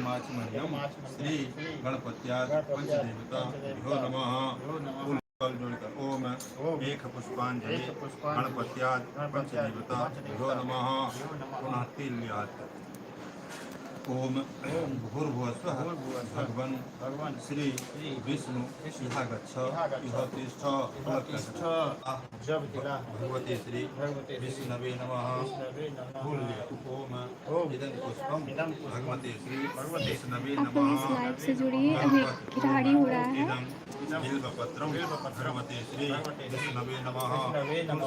माचमर्यम श्री गणपत्याद पंचदेवता भ्यो नमः। फल जोड़कर ओम एक पुष्पांजलि गणपत्याद पंचदेवता भ्यो नमः। पुनः तिल ओम भूर्भुवस्वः भगवन् श्री विष्णु इह गच्छ इह तिष्ठ भगवते श्री विष्णवे नमः। ओम इदं पुष्पं भगवते श्री विष्णवे नमः। इस लाइव से जुड़िए, अभी गिरहाड़ी हो रहा है। बिल्वपत्रं भगवते श्री विष्णवे नमः। इदं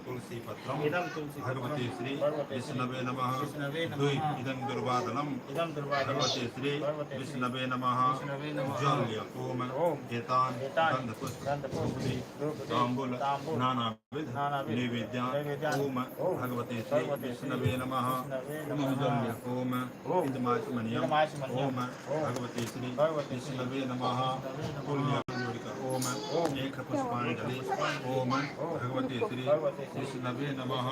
तुलसी पत्रं भगवते श्री विष्णवे नमः। इदं दुर्वादनं भगवते श्री विष्णवे नमः। ज्वाल्य ओम एतान् ताम्बूल नानाविध नैवेद्यान् ओम भगवते श्री विष्णवे नमः। ज्वाल्य ओम इदमाचमनियम ओम भगवते श्री विष्णवे नमः। ओम एक पुष्पांजलि ओम भगवते श्री विष्णवे नमः।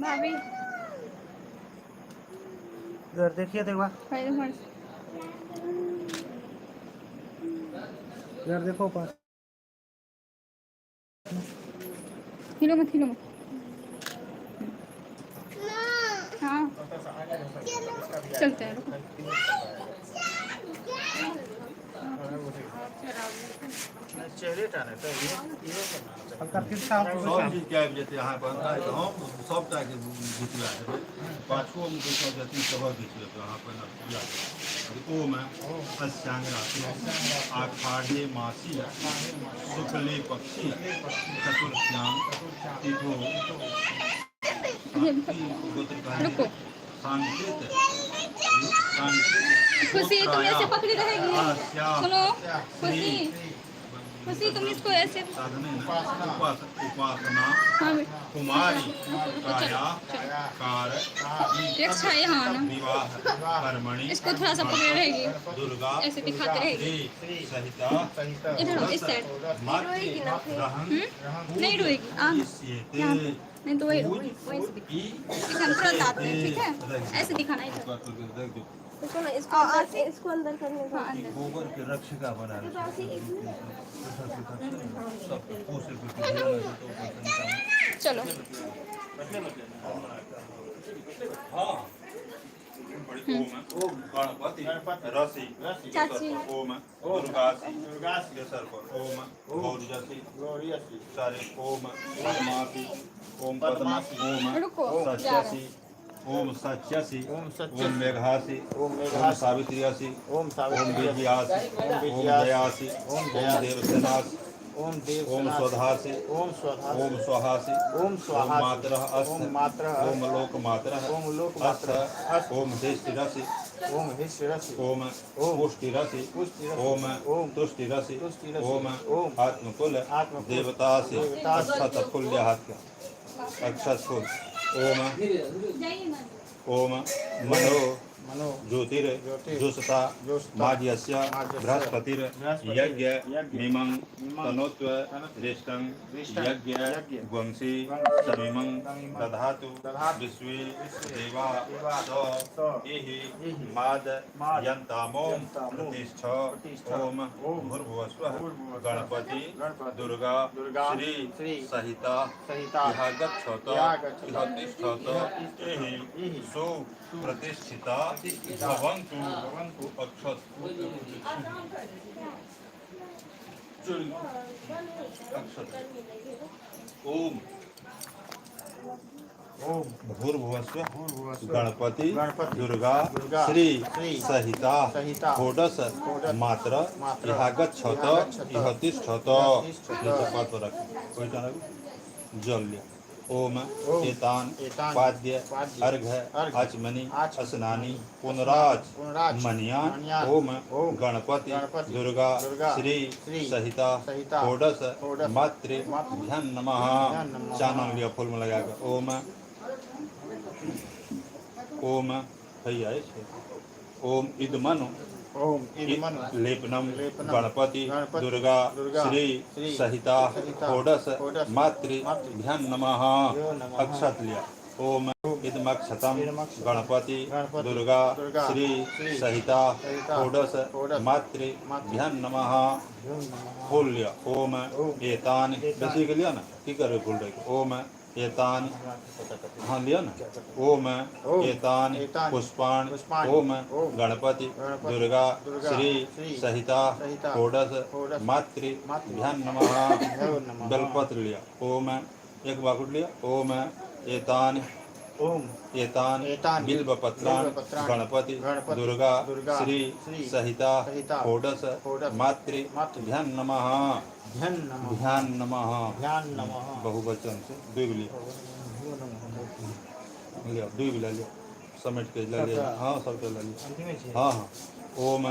भाभी इधर देखिए, देखो इधर देखो पास हिलो मत हाँ चलते हैं रुको। चेहरे टाने तो ये सब चीज क्या जैसे यहाँ पर हम सब टाइप के घिचला देबै। पाछुओ में देखो जति सब घिच लेबै यहाँ पर ओम अस्यांगरासी आखाढ़े मासी शुक्ले पक्षी चतुर्थ्याम तिथो रुको। सांकेत खुशी तुम ऐसे पकड़ी रहेगी। सुनो खुशी तुम इसको ऐसे उपासना हाँ कुमारी काया कार अच्छा यहाँ ना विवाह कर्मणि इसको थोड़ा सा पकड़े रहेगी, दुर्गा ऐसे दिखाते रहेगी। सहिता इधर इस साइड नहीं रोएगी। नहीं तो वही वहीं से दिखा थोड़ा दांत में, ठीक है ऐसे दिखाना इधर। तो चलो इसको अंदर करने का। गोबर के रक्षिका बना चलो ओम गणपति रसी चाची ओम दुर्गासी केसर पर ओम गौरियसी सारे ओम पद्मासी ओम पद्मासी ओम रुको सत्यासी ओम सत्यासी ओम मेघासी ओम सावित्रियासी ओम विजयासी ओम दयासी ओम देवसेनासी ओम स्वधासी ओम स्वाहासी ओम मातरः ओम लोकमातरः ओम हिष्टिरसि ओम पुष्टिरसि ओम तुष्टिरसि ओम आत्मकुल देवतासि अक्षतफुल ओम मनो ज्योतिर जुषता माज्यस्य बृहस्पतिर यज्ञ मिमं तनोत्व रिष्टं यज्ञ वंशी समिमं दधातु विश्वे देवा स एहि माद यन्तामो प्रतिष्ठ ओम भूर्भुवस्वः गणपति दुर्गा श्री सहिता इह गच्छत इह तिष्ठत एहि सु प्रतिष्ठिता भवन्तु अक्षत ओम भूर्भुवस्व गणपति दुर्गा श्री सहिता षोडश मात्र इह गच्छत इह तिष्ठत। जल ओम ओम एतान एतान पाद्य पाद्य अर्घ अर्घ आचमनी आचमनी स्नानी पुनराज पुनराज मनियान मनियान ओम ओम गणपति गणपति दुर्गा दुर्गा श्री श्री सहिता सहिता षोडश षोडश मातृ मातृ ध्यान नमः ध्यान नमः। चानन लिया फूल में लगा कर ओम भैया ओम इदमनु ओम इदमनु लेपनम लेपनम गणपति गणपति दुर्गा दुर्गा श्री श्री सहिता सहिता षोडश षोडश मातृ मातृ ध्यान नमः यो नमः। अक्षत लिया ओम इदमक्षतम इदमक्षतम गणपति गणपति दुर्गा दुर्गा श्री श्री सहिता सहिता षोडश षोडश मातृ मातृ ध्यान नमः यो नमः। फूल लिया ओम ओम एतान एतान। बेसी के लिया ना की करे फूल रहे ओम एतान हाँ लिया ना ओम ओम एतान एतान पुष्पाण पुष्पाणि ओम ओम गणपति गणपति दुर्गा दुर्गा श्री श्री सहिता सहिता षोडश षोडश मातृ मातृ ध्यान नमः यो नमः। बेलपत्र लिया ओम एक बाकुट लिया ओम एतान ओम एतान एतान बिल्वपत्राण बिल्वपत्राणि गणपति गणपति दुर्गा दुर्गा श्री श्री सहिता सहिता षोडश षोडश मातृ मातृ ध्यान नमः ध्यान नमः। ध्यान नमः ध्यान नमः। बहुवचन से द्विग लिया यो नमः। लिया द्विग लिया लिया समेट के ले लिया हाँ सब ले लिया अंतिम छे हाँ हाँ ओम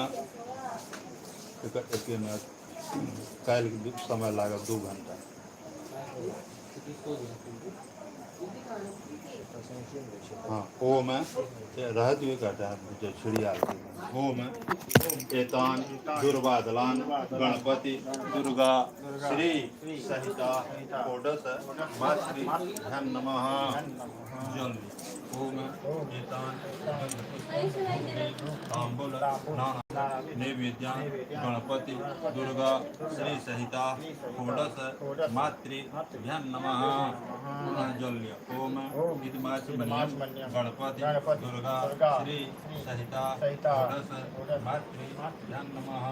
एक मिनट काल के समय लागत 2 घंटा हाँ ओम रह दिए कहता है जो चिड़िया ओम एतान दुर्वादलान गणपति दुर्गा श्री सहिता षोडश मातृ ध्यान नमः जल ओम एतान तांबूल नैवेद्य गणपति दुर्गा श्री सहिता षोडश मातृ ध्यान नमः जल लिया ओम इदमाचमन्यम गणपति दुर्गा श्री सहिता षोडश मातृ ध्यान नमः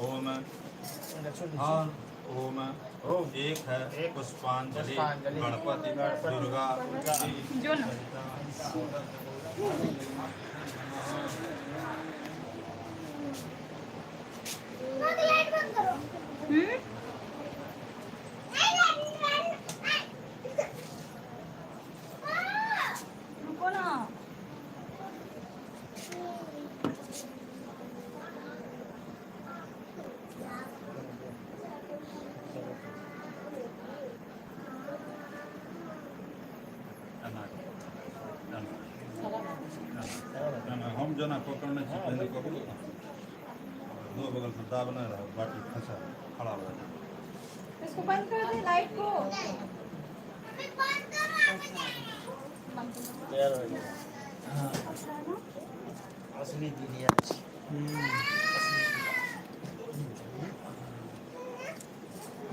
ओम हाँ ओम एक है पुष्पांजलि गणपति दुर्गा श्री जो ना रुको ना हम जना पकड़ने से पहले पकड़ो दो बगल से दाबना रहा बाटी फंसा खड़ा हो जाए इसको बंद कर दे लाइट को तैयार हो गया असली दुनिया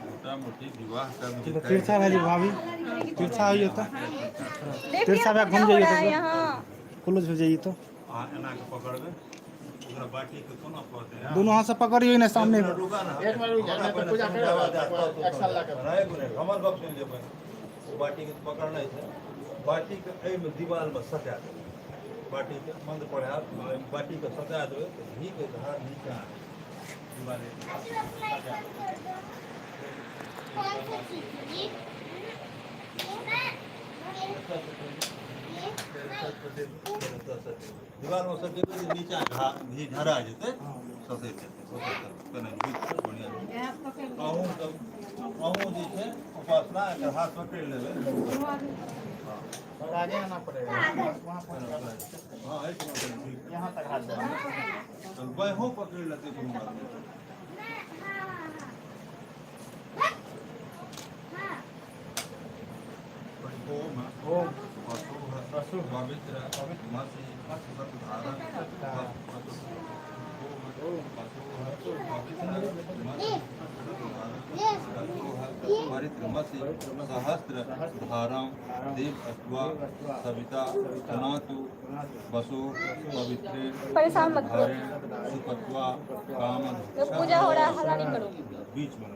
मोटा मोटी विवाह का तीर्था भाई भाभी तीर्था हुई तो देखिए तीर्था क्या बैग घूम हो जाइए रहा है तो यहाँ क्लोज हो जाइए तो एना के पकड़बे ओकरा बाटी के कोना पड़ते हैं दोनों हाथ से पकड़िए ना सामने रुका ना एक बार रुक जा, मैं तो पूजा करे एक साल लगा रहे गुने हमर बाप सुन लेबै ओ बाटी के पकड़ना है बाटी के एहि में दीवार में सटा दे बाटी के बंद पड़ा बाटी के सटा दे घी के धार नीचे दीवार दीवार में सब नीचे घी झरा जेते ससे कने घी बढ़िया अहूँ जे छै उपासना के हाथ पकड़ लेबै आगे आना पड़ेगा वहाँ पर हाँ एक यहाँ तक हाथ दे वह पकड़ लेते कोनो बात नहीं ओम ओम पशु पवित्र मसी धारण परित्रमसि सहस्र धारां देव अथवा सविता तनातु वसु पवित्रे परेशान मत करो। धारेण सुपत्वा काम तो पूजा हो रहा है हल्ला नहीं करो बीच में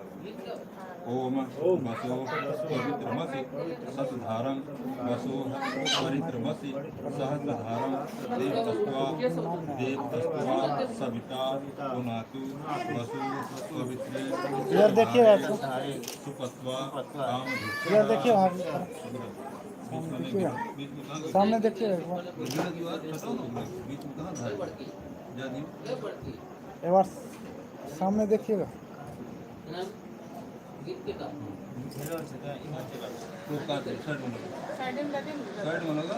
ओम वसो पवित्रमसि सतधारं वसो परित्रमसि सहस्रधारं देवतस्त्वा सविता पुनातु वसो पवित्रे इधर देखिए आप। सुपत्वा काम इधर देखिए वहाँ बीच में कहाँ सामने देखिए एक बार। बीच में कहाँ था जानी एक बार सामने देखिएगा। साइड में लगा